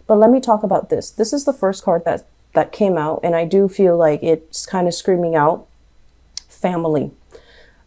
But let me talk about this. This is the first card that came out, and I do feel like it's kind of screaming out family.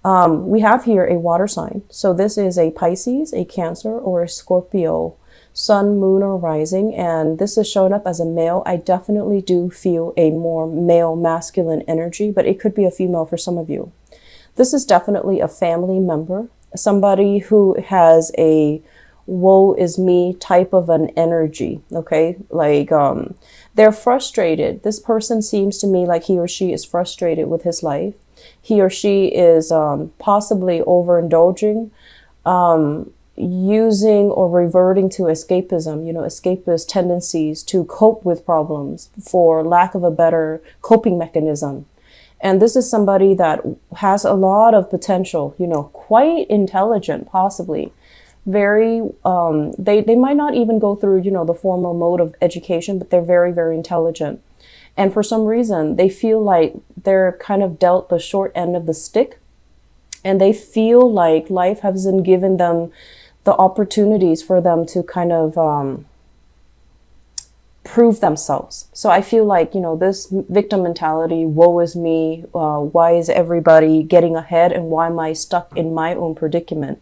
We have here a water sign. So this is a Pisces, a Cancer, or a Scorpio, sun, moon, or rising. And this is showing up as a male. I definitely do feel a more male masculine energy, but it could be a female for some of you. This is definitely a family member, somebody who has a woe is me type of an energy. Okay. Like, they're frustrated. This person seems to me like he or she is frustrated with his life. He or she is possibly overindulging, using or reverting to escapism, escapist tendencies to cope with problems for lack of a better coping mechanism. And this is somebody that has a lot of potential, quite intelligent, possibly. Very, they might not even go through, the formal mode of education, but they're very, very intelligent. And for some reason, they feel like they're kind of dealt the short end of the stick. And they feel like life hasn't given them the opportunities for them to kind of prove themselves. So I feel like, this victim mentality, woe is me, why is everybody getting ahead and why am I stuck in my own predicament?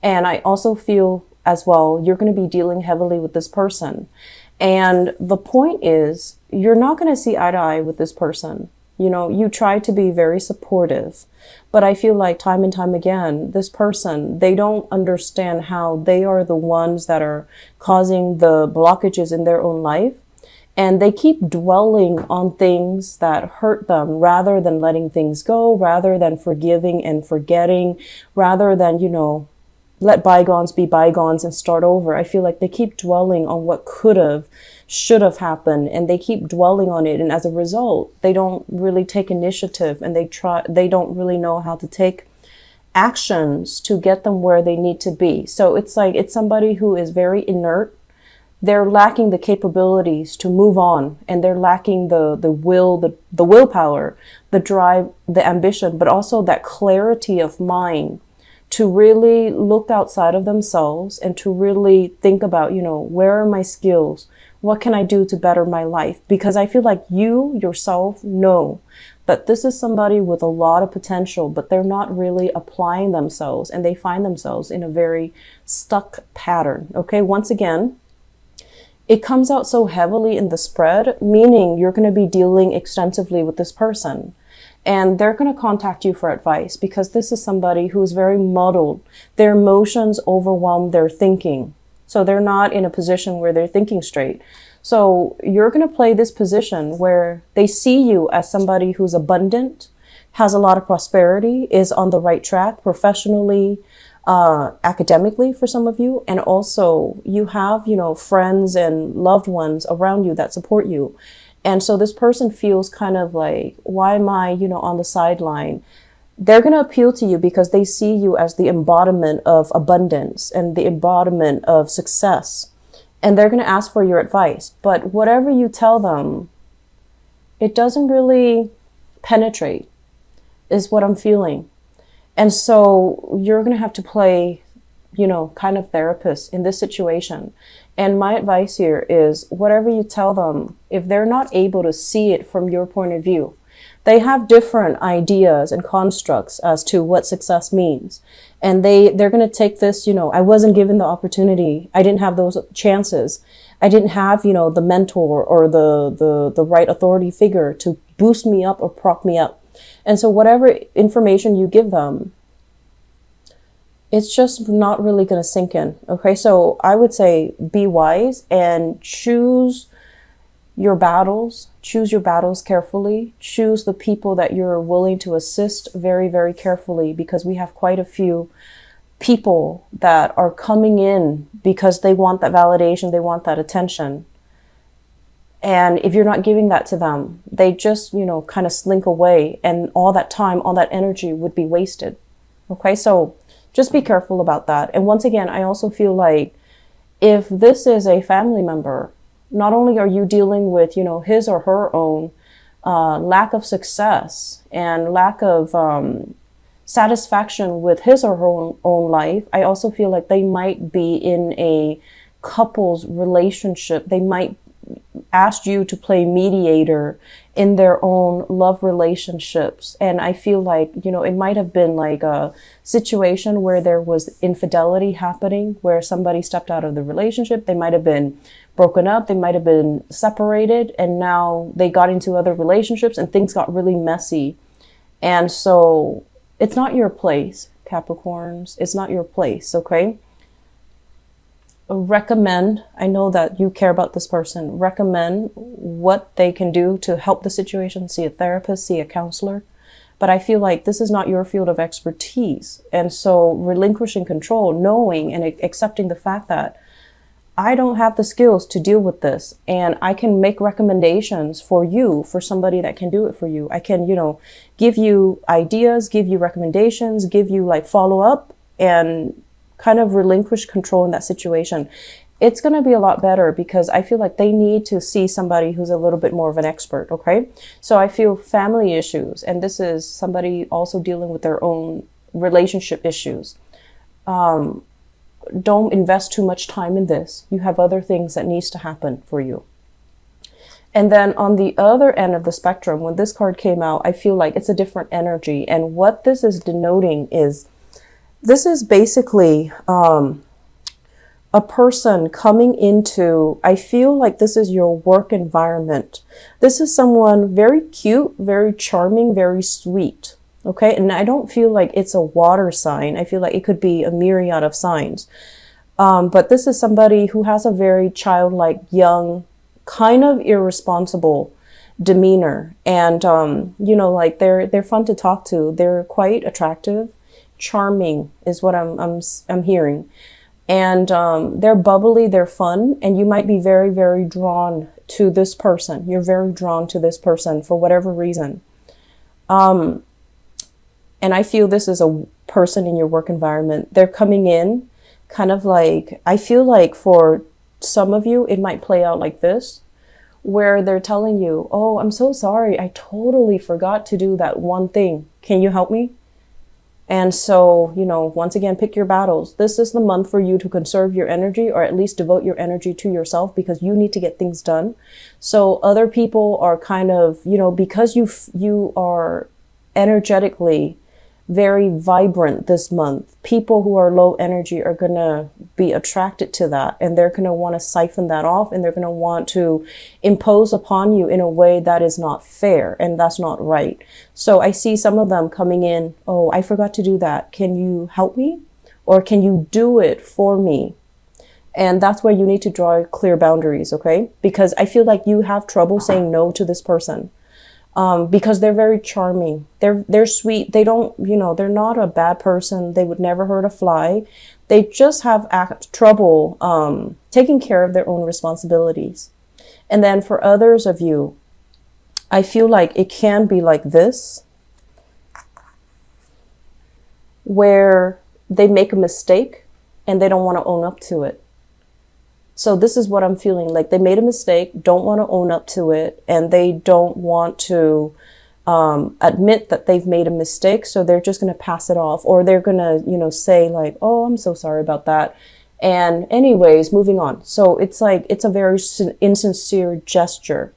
And I also feel as well, you're going to be dealing heavily with this person. And the point is, you're not going to see eye to eye with this person. You try to be very supportive, but I feel like time and time again, this person, they don't understand how they are the ones that are causing the blockages in their own life. And they keep dwelling on things that hurt them rather than letting things go, rather than forgiving and forgetting, rather than, let bygones be bygones and start over. I feel like they keep dwelling on what could have, should have happened, and they keep dwelling on it. And as a result, they don't really take initiative, and they don't really know how to take actions to get them where they need to be. So it's like, it's somebody who is very inert. They're lacking the capabilities to move on, and they're lacking the will, the willpower, the drive, the ambition, but also that clarity of mind to really look outside of themselves and to really think about, where are my skills? What can I do to better my life? Because I feel like you yourself know that this is somebody with a lot of potential, but they're not really applying themselves, and they find themselves in a very stuck pattern. Okay. Once again, it comes out so heavily in the spread, meaning you're going to be dealing extensively with this person. And they're going to contact you for advice because this is somebody who is very muddled. Their emotions overwhelm their thinking. So they're not in a position where they're thinking straight. So you're going to play this position where they see you as somebody who's abundant, has a lot of prosperity, is on the right track professionally, academically for some of you. And also you have, friends and loved ones around you that support you. And so this person feels kind of like, why am I, on the sideline? They're going to appeal to you because they see you as the embodiment of abundance and the embodiment of success. And they're going to ask for your advice. But whatever you tell them, it doesn't really penetrate, is what I'm feeling. And so you're going to have to play, kind of therapist in this situation. And my advice here is whatever you tell them, if they're not able to see it from your point of view, they have different ideas and constructs as to what success means. And they're going to take this, I wasn't given the opportunity. I didn't have those chances. I didn't have, the mentor or the right authority figure to boost me up or prop me up. And so whatever information you give them, it's just not really going to sink in. Okay. So I would say be wise and choose your battles carefully. Choose the people that you're willing to assist very, very carefully, because we have quite a few people that are coming in because they want that validation. They want that attention. And if you're not giving that to them, they just, kind of slink away, and all that time, all that energy would be wasted. Okay. So just be careful about that. And once again, I also feel like if this is a family member, not only are you dealing with, his or her own lack of success and lack of satisfaction with his or her own life, I also feel like they might be in a couple's relationship. They might ask you to play mediator in their own love relationships. And I feel like, you know, it might have been like a situation where there was infidelity happening, where somebody stepped out of the relationship. They might have been broken up. They might have been separated, and now they got into other relationships and things got really messy. And so it's not your place, Capricorns. It's not your place, okay? Recommend, I know that you care about this person, recommend what they can do to help the situation. See a therapist, see a counselor. But I feel like this is not your field of expertise. And so relinquishing control, knowing and accepting the fact that I don't have the skills to deal with this, and I can make recommendations for you, for somebody that can do it for you. I can, you know, give you ideas, give you recommendations, give you like follow up, and kind of relinquish control in that situation. It's going to be a lot better, because I feel like they need to see somebody who's a little bit more of an expert. Okay. So I feel family issues, and this is somebody also dealing with their own relationship issues. Don't invest too much time in this. You have other things that needs to happen for you. And then on the other end of the spectrum, when this card came out, I feel like it's a different energy. And what this is denoting is, this is basically a person coming into, I feel like this is your work environment. This is someone very cute, very charming, very sweet. Okay. And I don't feel like it's a water sign. I feel like it could be a myriad of signs. But this is somebody who has a very childlike, young, kind of irresponsible demeanor. And, you know, like they're fun to talk to. They're quite attractive. Charming is what I'm hearing. And they're bubbly, they're fun, and you might be very, very drawn to this person. You're very drawn to this person for whatever reason. And I feel this is a person in your work environment. They're coming in kind of like, I feel like for some of you, it might play out like this, where they're telling you, oh, I'm so sorry. I totally forgot to do that one thing. Can you help me? And so, you know, once again, pick your battles. This is the month for you to conserve your energy, or at least devote your energy to yourself, because you need to get things done. So other people are kind of, you know, because you are energetically very vibrant this month, people who are low energy are going to be attracted to that, and they're going to want to siphon that off, and they're going to want to impose upon you in a way that is not fair, and that's not right. So I see some of them coming in, oh, I forgot to do that. Can you help me? Or can you do it for me? And that's where you need to draw clear boundaries, okay? Because I feel like you have trouble saying no to this person. Because they're very charming. They're sweet. They don't, you know, they're not a bad person. They would never hurt a fly. They just have trouble taking care of their own responsibilities. And then for others of you, I feel like it can be like this, where they make a mistake and they don't want to own up to it. So this is what I'm feeling like. They made a mistake, don't want to own up to it, and they don't want to admit that they've made a mistake. So they're just going to pass it off, or they're going to, you know, say like, oh, I'm so sorry about that. And anyways, moving on. So it's like, it's a very insincere gesture.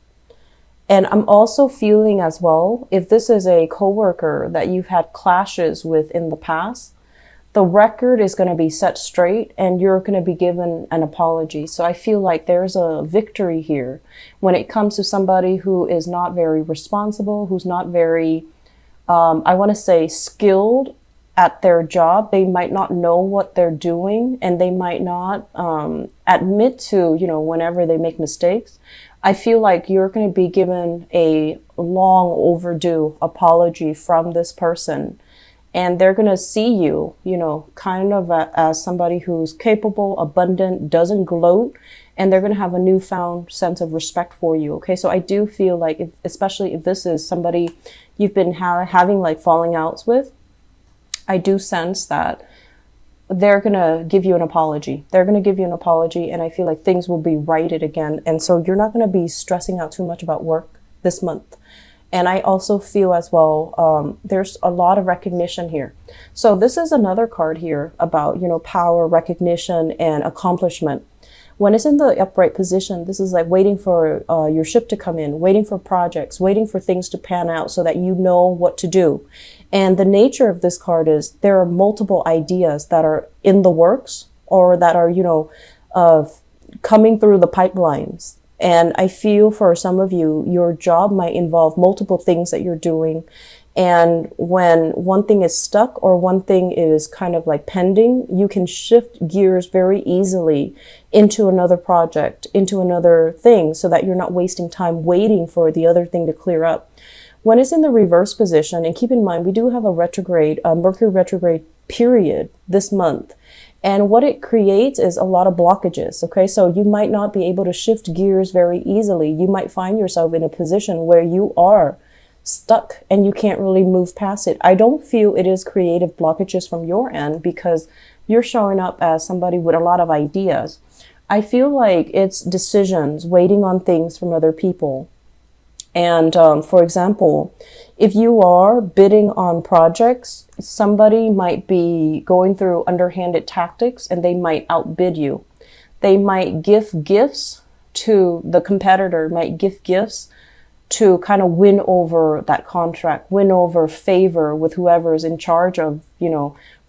And I'm also feeling as well, if this is a coworker that you've had clashes with in the past, the record is going to be set straight and you're going to be given an apology. So I feel like there's a victory here when it comes to somebody who is not very responsible, who's not very, I want to say, skilled at their job. They might not know what they're doing, and they might not admit to, you know, whenever they make mistakes. I feel like you're going to be given a long overdue apology from this person. And they're going to see you, you know, kind of as somebody who's capable, abundant, doesn't gloat, and they're going to have a newfound sense of respect for you. Okay, so I do feel like, especially if this is somebody you've been having like falling outs with, I do sense that they're going to give you an apology. They're going to give you an apology, and I feel like things will be righted again. And so you're not going to be stressing out too much about work this month. And I also feel as well, there's a lot of recognition here. So this is another card here about, you know, power, recognition, and accomplishment. When it's in the upright position, this is like waiting for your ship to come in, waiting for projects, waiting for things to pan out so that you know what to do. And the nature of this card is there are multiple ideas that are in the works or that are, coming through the pipelines. And I feel for some of you, your job might involve multiple things that you're doing. And when one thing is stuck or one thing is kind of like pending, you can shift gears very easily into another project, into another thing, so that you're not wasting time waiting for the other thing to clear up. When it's in the reverse position, and keep in mind, we do have a retrograde, Mercury retrograde period this month. And what it creates is a lot of blockages. Okay. So you might not be able to shift gears very easily. You might find yourself in a position where you are stuck and you can't really move past it. I don't feel it is creative blockages from your end because you're showing up as somebody with a lot of ideas. I feel like it's decisions, waiting on things from other people. And for example, if you are bidding on projects, somebody might be going through underhanded tactics and they might outbid you. They might give gifts to the competitor, might give gifts to kind of win over that contract, win over favor with whoever is in charge of,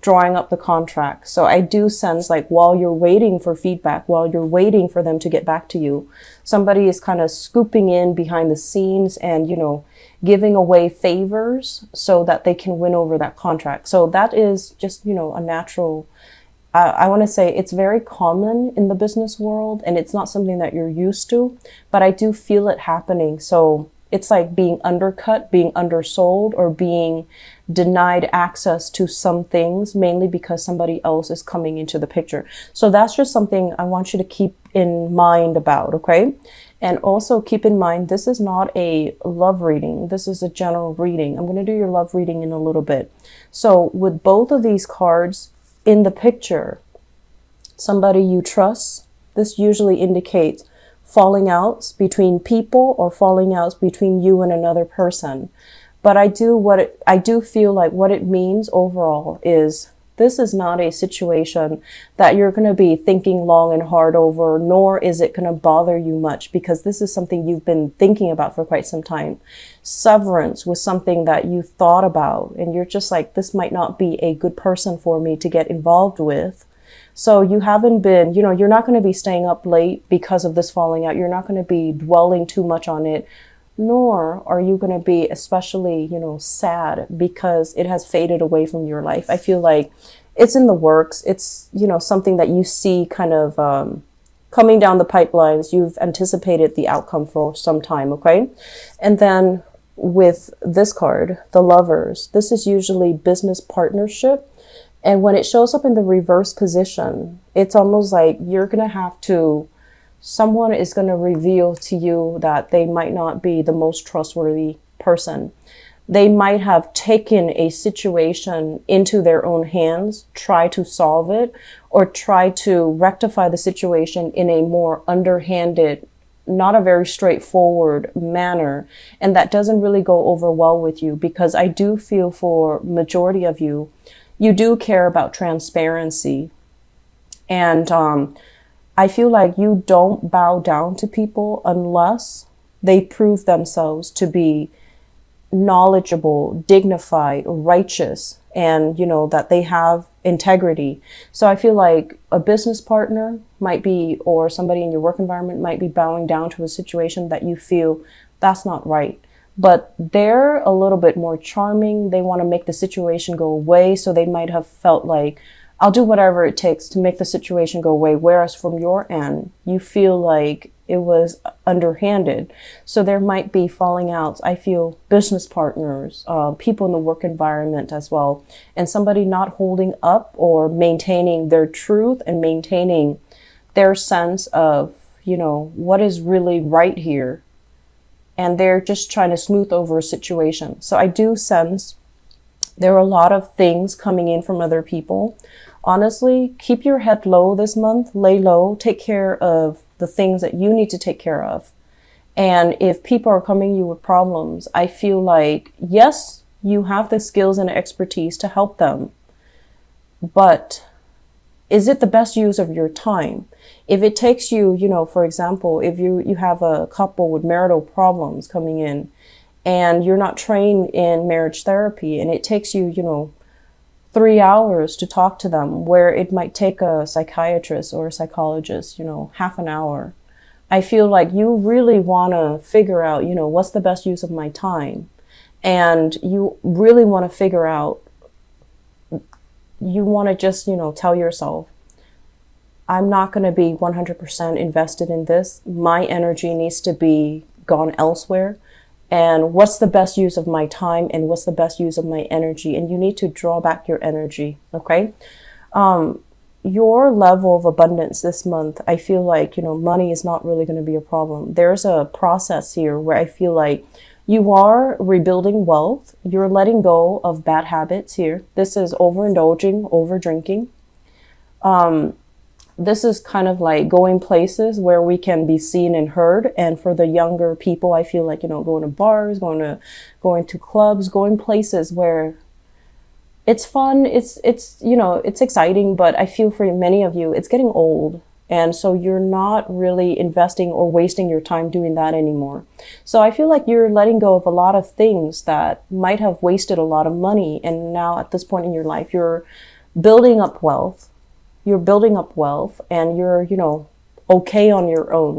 drawing up the contract. So I do sense like while you're waiting for feedback, while you're waiting for them to get back to you, somebody is kind of scooping in behind the scenes and, giving away favors so that they can win over that contract. So that is just, a natural, I want to say it's very common in the business world and it's not something that you're used to, but I do feel it happening. So it's like being undercut, being undersold, or being denied access to some things, mainly because somebody else is coming into the picture. So that's just something I want you to keep in mind about, okay? And also keep in mind, this is not a love reading. This is a general reading. I'm going to do your love reading in a little bit. So with both of these cards in the picture, somebody you trust, this usually indicates falling outs between people or falling outs between you and another person. But I do feel like what it means overall is this is not a situation that you're going to be thinking long and hard over, nor is it going to bother you much because this is something you've been thinking about for quite some time. Severance was something that you thought about and you're just like, this might not be a good person for me to get involved with. So you haven't been, you're not going to be staying up late because of this falling out. You're not going to be dwelling too much on it, nor are you going to be especially, sad because it has faded away from your life. I feel like it's in the works. It's, something that you see kind of coming down the pipelines. You've anticipated the outcome for some time, okay? And then with this card, the Lovers, this is usually business partnership. And when it shows up in the reverse position, it's almost like someone is going to reveal to you that they might not be the most trustworthy person. They might have taken a situation into their own hands, try to solve it, or try to rectify the situation in a more underhanded, not a very straightforward manner. And that doesn't really go over well with you because I do feel for majority of you, you do care about transparency. And I feel like you don't bow down to people unless they prove themselves to be knowledgeable, dignified, righteous, and, that they have integrity. So I feel like a business partner might be, or somebody in your work environment might be bowing down to a situation that you feel that's not right. But they're a little bit more charming. They want to make the situation go away. So they might have felt like, I'll do whatever it takes to make the situation go away. Whereas from your end, you feel like it was underhanded. So there might be falling outs. I feel business partners, people in the work environment as well. And somebody not holding up or maintaining their truth and maintaining their sense of, what is really right here. And they're just trying to smooth over a situation. So I do sense there are a lot of things coming in from other people. Honestly, keep your head low this month, lay low, take care of the things that you need to take care of. And if people are coming to you with problems, I feel like, yes, you have the skills and expertise to help them. But is it the best use of your time? If it takes you, you know, for example, if you have a couple with marital problems coming in and you're not trained in marriage therapy, and it takes you, you know, 3 hours to talk to them, where it might take a psychiatrist or a psychologist, you know, half an hour. I feel like you really want to figure out, you know, what's the best use of my time? And you really want to figure out, you want to just, you know, tell yourself, I'm not going to be 100% invested in this. My energy needs to be gone elsewhere. And what's the best use of my time, and what's the best use of my energy? And you need to draw back your energy, okay? Your level of abundance this month, I feel like, you know, money is not really going to be a problem. There's a process here where I feel like you are rebuilding wealth. You're letting go of bad habits here. This is overindulging, over drinking. This is kind of like going places where we can be seen and heard. And for the younger people, I feel like, you know, going to bars, going to clubs, going places where it's fun. It's, you know, it's exciting, but I feel for many of you, it's getting old. And so you're not really investing or wasting your time doing that anymore. So I feel like you're letting go of a lot of things that might have wasted a lot of money. And now at this point in your life, you're building up wealth. You're building up wealth, and you're, you know, okay on your own.